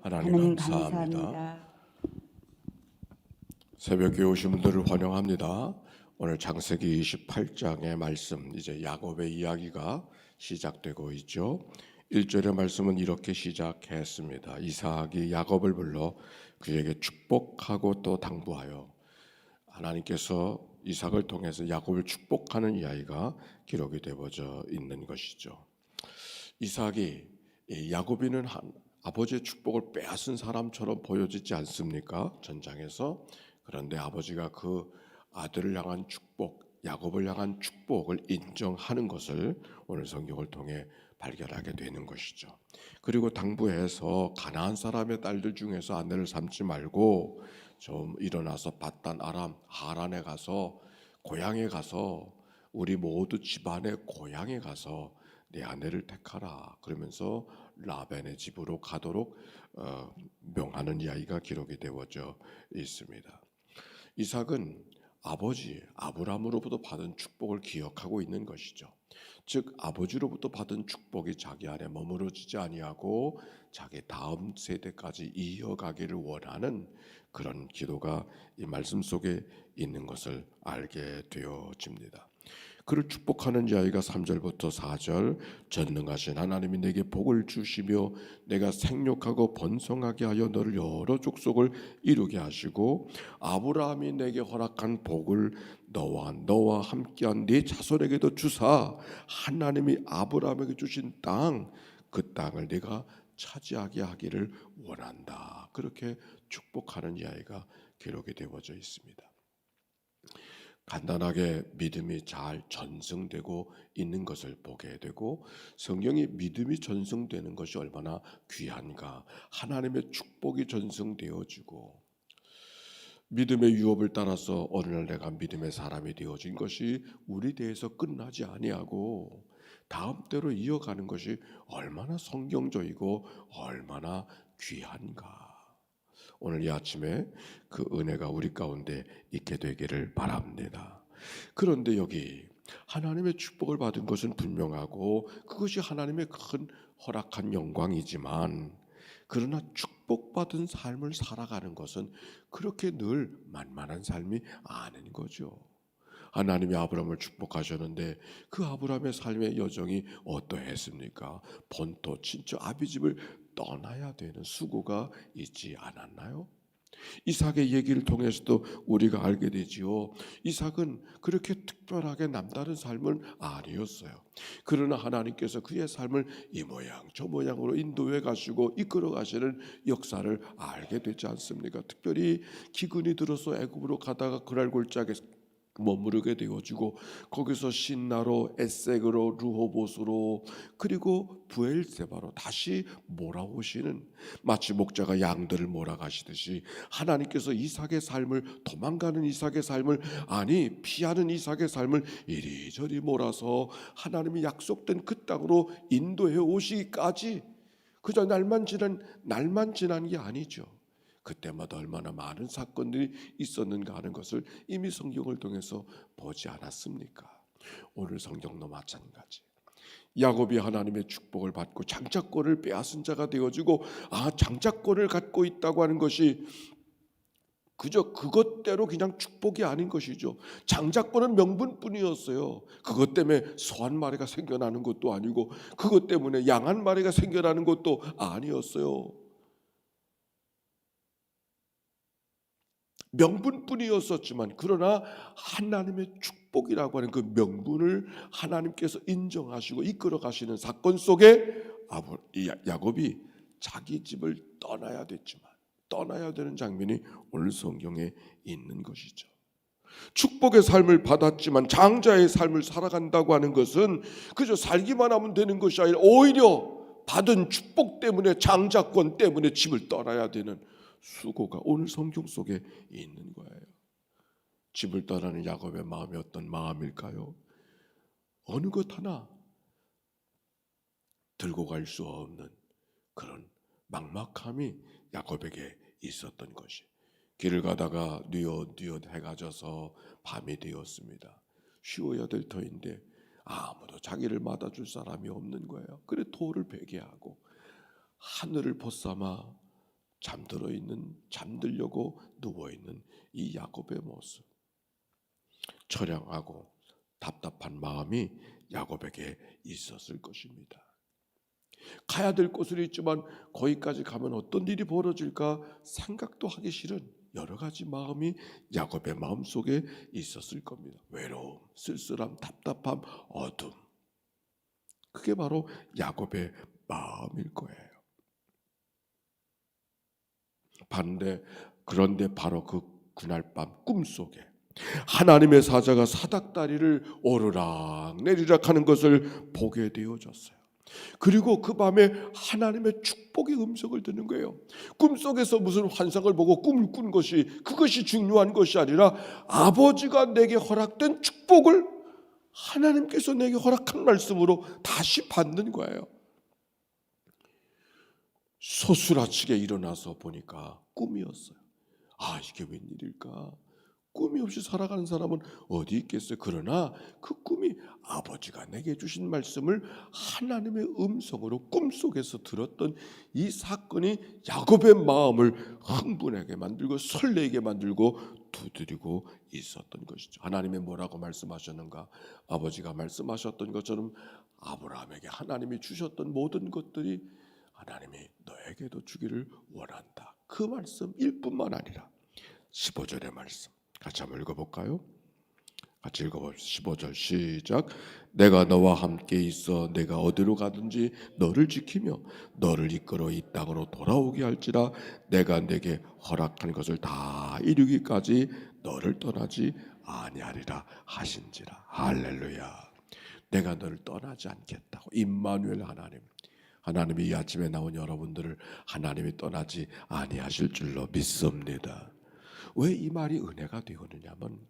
하나님 하나님 감사합니다. 감사합니다. 새벽에 오신 분들을 환영합니다. 오늘 창세기 28장의 말씀, 이제 야곱의 이야기가 시작되고 있죠. 1절의 말씀은 이렇게 시작했습니다. 이삭이 야곱을 불러 그에게 축복하고 또 당부하여, 하나님께서 이삭을 통해서 야곱을 축복하는 이야기가 기록이 되어져 있는 것이죠. 이삭이 야곱이는 아버지의 축복을 빼앗은 사람처럼 보여지지 않습니까? 전장에서. 그런데 아버지가 그 아들을 향한 축복, 야곱을 향한 축복을 인정하는 것을 오늘 성경을 통해 발견하게 되는 것이죠. 그리고 당부해서 가나안 사람의 딸들 중에서 아내를 삼지 말고 좀 일어나서 밧단 아람 하란에 가서, 고향에 가서, 우리 모두 집안의 고향에 가서 내 아내를 택하라, 그러면서 라벤의 집으로 가도록 명하는 이야기가 기록이 되어져 있습니다. 이삭은 아버지 아브라함으로부터 받은 축복을 기억하고 있는 것이죠. 즉 아버지로부터 받은 축복이 자기 안에 머무러지지 아니하고 자기 다음 세대까지 이어가기를 원하는 그런 기도가 이 말씀 속에 있는 것을 알게 되어집니다. 그를 축복하는 이야기가 3절부터 4절, 전능하신 하나님이 내게 복을 주시며 내가 생육하고 번성하게 하여 너를 여러 족속을 이루게 하시고 아브라함이 내게 허락한 복을 너와 함께한 네 자손에게도 주사 하나님이 아브라함에게 주신 땅, 그 땅을 네가 차지하게 하기를 원한다. 그렇게 축복하는 이야기가 기록이 되어져 있습니다. 간단하게 믿음이 잘 전승되고 있는 것을 보게 되고, 성경이 믿음이 전승되는 것이 얼마나 귀한가, 하나님의 축복이 전승되어지고 믿음의 유업을 따라서 어느 날 내가 믿음의 사람이 되어진 것이 우리 대해서 끝나지 아니하고 다음 때로 이어가는 것이 얼마나 성경적이고 얼마나 귀한가. 오늘 이 아침에 그 은혜가 우리 가운데 있게 되기를 바랍니다. 그런데 여기 하나님의 축복을 받은 것은 분명하고 그것이 하나님의 큰 허락한 영광이지만, 그러나 축복받은 삶을 살아가는 것은 그렇게 늘 만만한 삶이 아닌 거죠. 하나님이 아브라함을 축복하셨는데 그 아브라함의 삶의 여정이 어떠했습니까? 본토 친척 아비집을 떠나야 되는 수고가 있지 않았나요? 이삭의 얘기를 통해서도 우리가 알게 되지요. 이삭은 그렇게 특별하게 남다른 삶은 아니었어요. 그러나 하나님께서 그의 삶을 이 모양 저 모양으로 인도해 가시고 이끌어 가시는 역사를 알게 되지 않습니까? 특별히 기근이 들어서 애굽으로 가다가 그랄 골짜기에 머무르게 되어지고, 거기서 신나로 에색으로 르호봇으로 그리고 부엘세바로 다시 몰아오시는, 마치 목자가 양들을 몰아가시듯이 하나님께서 이삭의 삶을, 도망가는 이삭의 삶을, 아니 피하는 이삭의 삶을 이리저리 몰아서 하나님이 약속된 그 땅으로 인도해 오시기까지 그저 날만 지난 게 아니죠. 그때마다 얼마나 많은 사건들이 있었는가 하는 것을 이미 성경을 통해서 보지 않았습니까? 오늘 성경도 마찬가지. 야곱이 하나님의 축복을 받고 장자권을 빼앗은 자가 되어지고, 장자권을 갖고 있다고 하는 것이 그저 그것대로 그냥 축복이 아닌 것이죠. 장자권은 명분뿐이었어요. 그것 때문에 소 한 마리가 생겨나는 것도 아니고 그것 때문에 양 한 마리가 생겨나는 것도 아니었어요. 명분뿐이었었지만, 그러나 하나님의 축복이라고 하는 그 명분을 하나님께서 인정하시고 이끌어 가시는 사건 속에 야곱이 자기 집을 떠나야 됐지만, 떠나야 되는 장면이 오늘 성경에 있는 것이죠. 축복의 삶을 받았지만 장자의 삶을 살아간다고 하는 것은 그저 살기만 하면 되는 것이 아니라 오히려 받은 축복 때문에, 장자권 때문에 집을 떠나야 되는 수고가 오늘 성경 속에 있는 거예요. 집을 떠나는 야곱의 마음이 어떤 마음일까요? 어느 것 하나 들고 갈 수 없는 그런 막막함이 야곱에게 있었던 것이, 길을 가다가 뉘엿뉘엿 해가 져서 밤이 되었습니다. 쉬어야 될 터인데 아무도 자기를 맞아줄 사람이 없는 거예요. 그래 돌을 베게 하고 하늘을 벗삼아 잠들려고 누워있는 이 야곱의 모습, 처량하고 답답한 마음이 야곱에게 있었을 것입니다. 가야 될 곳은 있지만 거기까지 가면 어떤 일이 벌어질까 생각도 하기 싫은 여러 가지 마음이 야곱의 마음속에 있었을 겁니다. 외로움, 쓸쓸함, 답답함, 어둠. 그게 바로 야곱의 마음일 거예요. 그런데 바로 그날 밤 꿈속에 하나님의 사자가 사닥다리를 오르락 내리락 하는 것을 보게 되어졌어요. 그리고 그 밤에 하나님의 축복의 음성을 듣는 거예요. 꿈속에서 무슨 환상을 보고 꿈을 꾼 그것이 중요한 것이 아니라 아버지가 내게 허락된 축복을 하나님께서 내게 허락한 말씀으로 다시 받는 거예요. 소스라치게 일어나서 보니까 꿈이었어요. 이게 웬일일까? 꿈이 없이 살아가는 사람은 어디 있겠어요? 그러나 그 꿈이 아버지가 내게 주신 말씀을 하나님의 음성으로 꿈속에서 들었던 이 사건이 야곱의 마음을 흥분하게 만들고 설레게 만들고 두드리고 있었던 것이죠. 하나님이 뭐라고 말씀하셨는가? 아버지가 말씀하셨던 것처럼 아브라함에게 하나님이 주셨던 모든 것들이 하나님이 너에게도 주기를 원한다. 그 말씀일 뿐만 아니라 15절의 말씀 같이 한번 읽어볼까요? 같이 읽어봅시다. 15절 시작. 내가 너와 함께 있어 내가 어디로 가든지 너를 지키며 너를 이끌어 이 땅으로 돌아오게 할지라 내가 내게 허락한 것을 다 이루기까지 너를 떠나지 아니하리라 하신지라. 할렐루야. 내가 너를 떠나지 않겠다고. 임마누엘 하나님이 이 아침에 나온 여러분들을 하나님이 떠나지 아니하실 줄로 믿습니다. 왜 이 말이 은혜가 되었느냐면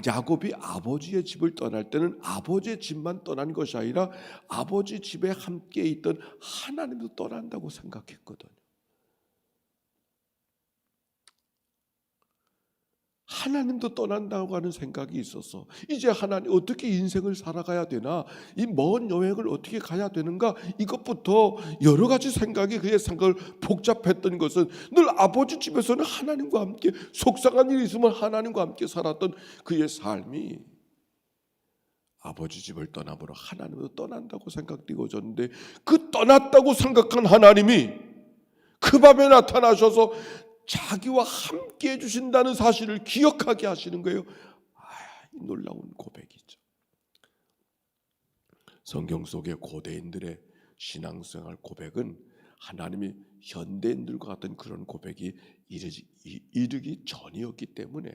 야곱이 아버지의 집을 떠날 때는 아버지의 집만 떠난 것이 아니라 아버지 집에 함께 있던 하나님도 떠난다고 생각했거든요. 하나님도 떠난다고 하는 생각이 있어서 이제 하나님 어떻게 인생을 살아가야 되나, 이 먼 여행을 어떻게 가야 되는가, 이것부터 여러 가지 생각이 그의 생각을 복잡했던 것은 늘 아버지 집에서는 하나님과 함께 속상한 일이 있으면 하나님과 함께 살았던 그의 삶이 아버지 집을 떠남으로 하나님도 떠난다고 생각되어졌는데, 그 떠났다고 생각한 하나님이 그 밤에 나타나셔서 자기와 함께 해주신다는 사실을 기억하게 하시는 거예요. 놀라운 고백이죠. 성경 속의 고대인들의 신앙생활 고백은 하나님이 현대인들과 같은 그런 고백이 이르기 전이었기 때문에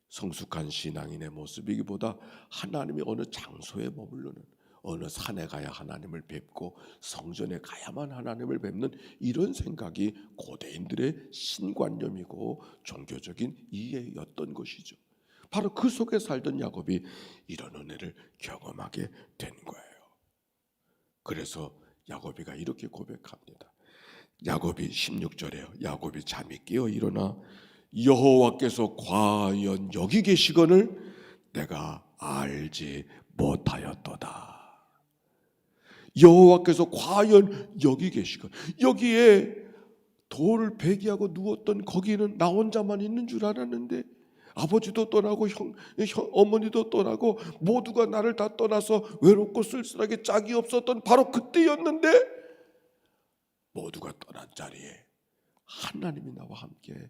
성숙한 신앙인의 모습이기보다 하나님이 어느 장소에 머무르는, 어느 산에 가야 하나님을 뵙고 성전에 가야만 하나님을 뵙는 이런 생각이 고대인들의 신관념이고 종교적인 이해였던 것이죠. 바로 그 속에 살던 야곱이 이런 은혜를 경험하게 된 거예요. 그래서 야곱이가 이렇게 고백합니다. 야곱이 16절에요. 야곱이 잠이 깨어 일어나 여호와께서 과연 여기 계시거늘 내가 알지 못하였도다. 여호와께서 과연 여기 계시건, 여기에 돌을 베기하고 누웠던 거기는 나 혼자만 있는 줄 알았는데 아버지도 떠나고 어머니도 떠나고 모두가 나를 다 떠나서 외롭고 쓸쓸하게 짝이 없었던 바로 그때였는데, 모두가 떠난 자리에 하나님이 나와 함께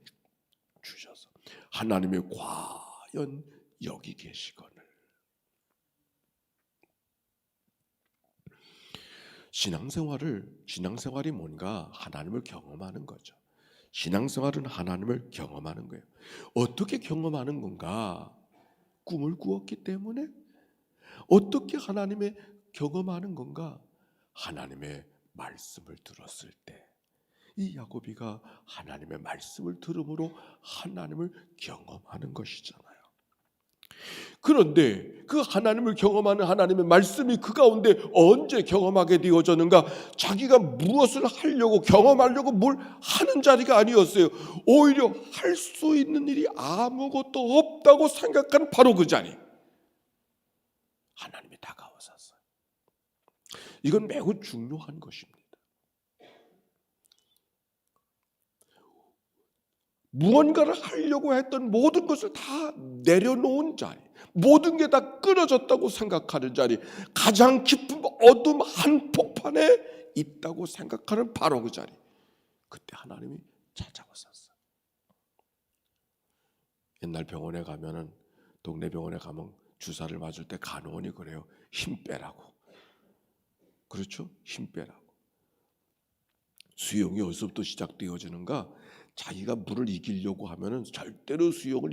주셔서 하나님이 과연 여기 계시거늘. 신앙생활이 뭔가 하나님을 경험하는 거죠. 신앙생활은 하나님을 경험하는 거예요. 어떻게 경험하는 건가? 꿈을 꾸었기 때문에. 어떻게 하나님의 경험하는 건가? 하나님의 말씀을 들었을 때. 이 야곱이가 하나님의 말씀을 들음으로 하나님을 경험하는 것이잖아요. 그런데 그 하나님을 경험하는 하나님의 말씀이 그 가운데 언제 경험하게 되어졌는가? 자기가 무엇을 하려고 경험하려고 뭘 하는 자리가 아니었어요. 오히려 할 수 있는 일이 아무것도 없다고 생각한 바로 그 자리, 하나님이 다가오셨어요. 이건 매우 중요한 것입니다. 무언가를 하려고 했던 모든 것을 다 내려놓은 자리, 모든 게 다 끊어졌다고 생각하는 자리, 가장 깊은 어둠 한복판에 있다고 생각하는 바로 그 자리, 그때 하나님이 찾아오셨어요. 옛날 병원에 가면은, 동네 병원에 가면 주사를 맞을 때 간호원이 그래요. 힘 빼라고. 그렇죠? 힘 빼라고. 수용이 어디서부터 시작되어지는가? 자기가 물을 이기려고 하면은 절대로 수용을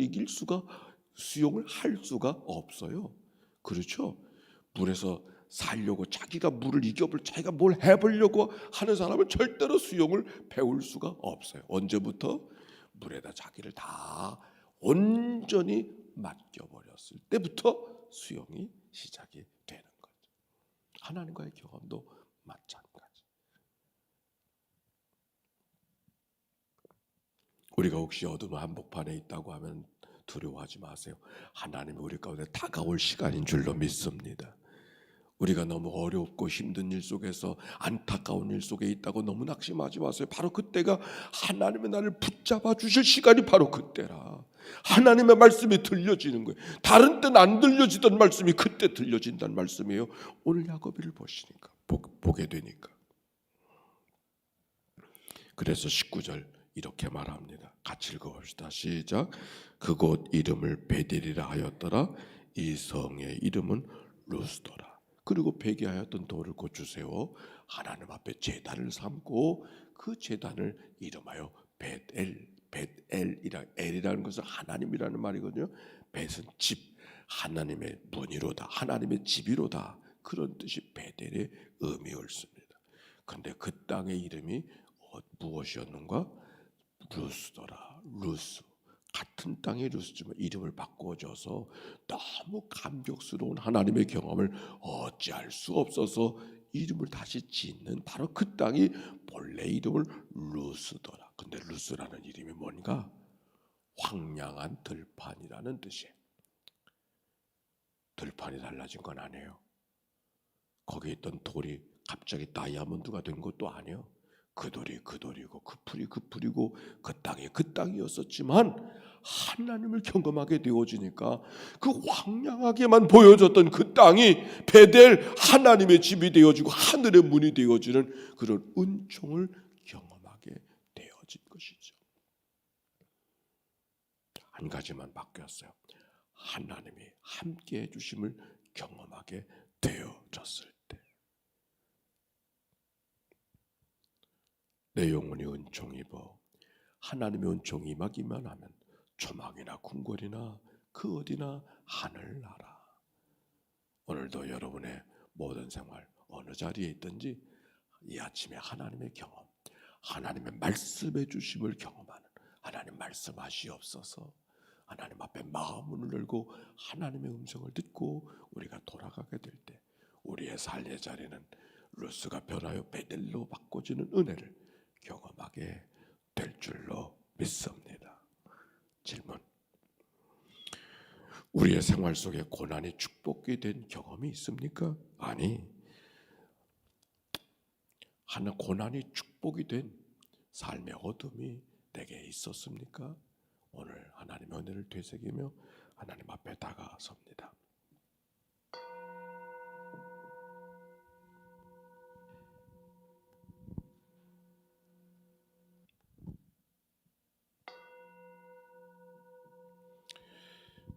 할 수가 없어요. 그렇죠? 물에서 살려고 자기가 물을 자기가 뭘 해보려고 하는 사람은 절대로 수용을 배울 수가 없어요. 언제부터? 물에다 자기를 다 온전히 맡겨버렸을 때부터 수용이 시작이 되는 거죠. 하나님과의 경험도 마찬가지. 우리가 혹시 어둠 한복판에 있다고 하면 두려워하지 마세요. 하나님이 우리 가운데 다가올 시간인 줄로 믿습니다. 우리가 너무 어렵고 힘든 일 속에서, 안타까운 일 속에 있다고 너무 낙심하지 마세요. 바로 그때가 하나님의 나를 붙잡아 주실 시간이 바로 그때라. 하나님의 말씀이 들려지는 거예요. 다른 때는 안 들려지던 말씀이 그때 들려진다는 말씀이에요. 오늘 야고보를 보시니까, 보게 되니까. 그래서 19절 이렇게 말합니다. 같이 읽어봅시다. 시작. 그곳 이름을 베델이라 하였더라. 이 성의 이름은 루스도라. 그리고 베개하였던 돌을 고추세워 하나님 앞에 제단을 삼고 그 제단을 이름하여 엘이라는 것은 하나님이라는 말이거든요. 벳은 집, 하나님의 문이로다, 하나님의 집이로다, 그런 뜻이 베델의 의미였습니다. 그런데 그 땅의 이름이 무엇이었는가? 루스더라. 루스, 같은 땅의 루스지만 이름을 바꿔줘서 너무 감격스러운 하나님의 경험을 어찌할 수 없어서 이름을 다시 짓는 바로 그 땅이 본래 이름을 루스더라. 근데 루스라는 이름이 뭔가? 황량한 들판이라는 뜻이에요. 들판이 달라진 건 아니에요. 거기에 있던 돌이 갑자기 다이아몬드가 된 것도 아니에요. 그 돌이 그 돌이고 그 풀이 그 풀이고 그 땅이 그 땅이었었지만 하나님을 경험하게 되어지니까 그 황량하게만 보여졌던 그 땅이 베델, 하나님의 집이 되어지고 하늘의 문이 되어지는 그런 은총을 경험하게 되어진 것이죠. 한 가지만 바뀌었어요. 하나님이 함께 해주심을 경험하게 되어졌을 때, 내 영혼이 은총 입어 하나님의 은총이 임하기만 하면 조망이나 궁궐이나 그 어디나 하늘나라. 오늘도 여러분의 모든 생활 어느 자리에 있든지 이 아침에 하나님의 경험, 하나님의 말씀해 주심을 경험하는, 하나님 말씀하시옵소서, 하나님 앞에 마음을 열고 하나님의 음성을 듣고 우리가 돌아가게 될 때 우리의 삶의 자리는 루스가 변하여 베델로 바꿔지는 은혜를 경험하게 될 줄로 믿습니다. 질문. 우리의 생활 속에 고난이 축복이 된 경험이 있습니까? 아니, 고난이 축복이 된 삶의 어둠이 내게 있었습니까? 오늘 하나님의 은혜를 되새기며 하나님 앞에 다가섭니다.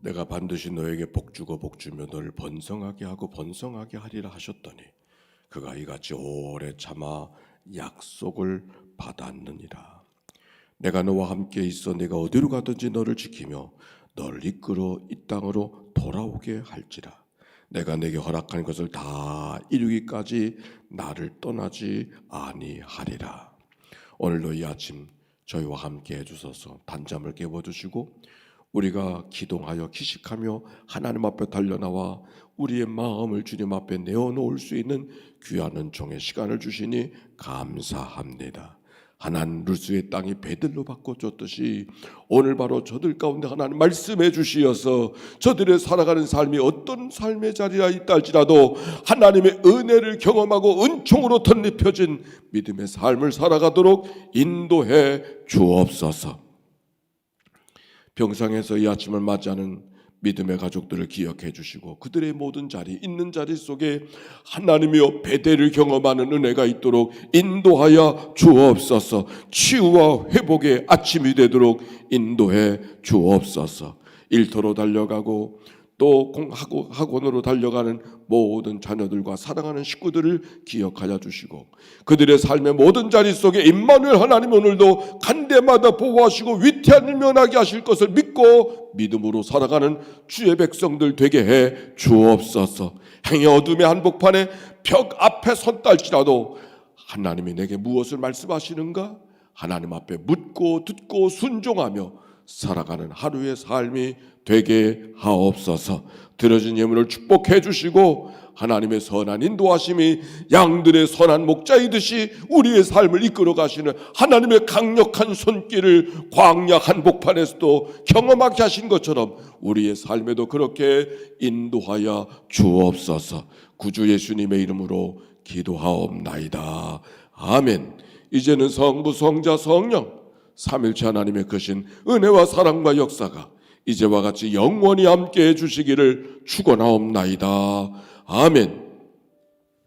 내가 반드시 너에게 복주고 복주며 너를 번성하게 하고 번성하게 하리라 하셨더니 그가 이같이 오래 참아 약속을 받았느니라. 내가 너와 함께 있어 내가 어디로 가든지 너를 지키며 너를 이끌어 이 땅으로 돌아오게 할지라. 내가 내게 허락한 것을 다 이루기까지 나를 떠나지 아니하리라. 오늘도 이 아침 저희와 함께 해주셔서 단잠을 깨워주시고 우리가 기도하여 기식하며 하나님 앞에 달려나와 우리의 마음을 주님 앞에 내어놓을 수 있는 귀한 은총의 시간을 주시니 감사합니다. 하나님 루스의 땅이 베들로 바꿔줬듯이 오늘 바로 저들 가운데 하나님 말씀해 주시어서 저들의 살아가는 삶이 어떤 삶의 자리에 있다 할지라도 하나님의 은혜를 경험하고 은총으로 덧입혀진 믿음의 삶을 살아가도록 인도해 주옵소서. 병상에서 이 아침을 맞이하는 믿음의 가족들을 기억해 주시고 그들의 모든 자리, 있는 자리 속에 하나님이여 베델을 경험하는 은혜가 있도록 인도하여 주옵소서. 치유와 회복의 아침이 되도록 인도해 주옵소서. 일터로 달려가고 또 학원으로 달려가는 모든 자녀들과 사랑하는 식구들을 기억하여 주시고 그들의 삶의 모든 자리 속에 임마누엘 하나님 오늘도 간대마다 보호하시고 위태한 면하게 하실 것을 믿고 믿음으로 살아가는 주의 백성들 되게 해 주옵소서. 행의 어둠의 한복판에 벽 앞에 섰달지라도 하나님이 내게 무엇을 말씀하시는가? 하나님 앞에 묻고 듣고 순종하며 살아가는 하루의 삶이 되게 하옵소서. 드려진 예물을 축복해 주시고 하나님의 선한 인도하심이 양들의 선한 목자이듯이 우리의 삶을 이끌어 가시는 하나님의 강력한 손길을 광야 한복판에서도 경험하게 하신 것처럼 우리의 삶에도 그렇게 인도하여 주옵소서. 구주 예수님의 이름으로 기도하옵나이다. 아멘. 이제는 성부, 성자, 성령 삼일체 하나님의 크신 은혜와 사랑과 역사가 이제와 같이 영원히 함께해 주시기를 축원하옵나이다. 아멘.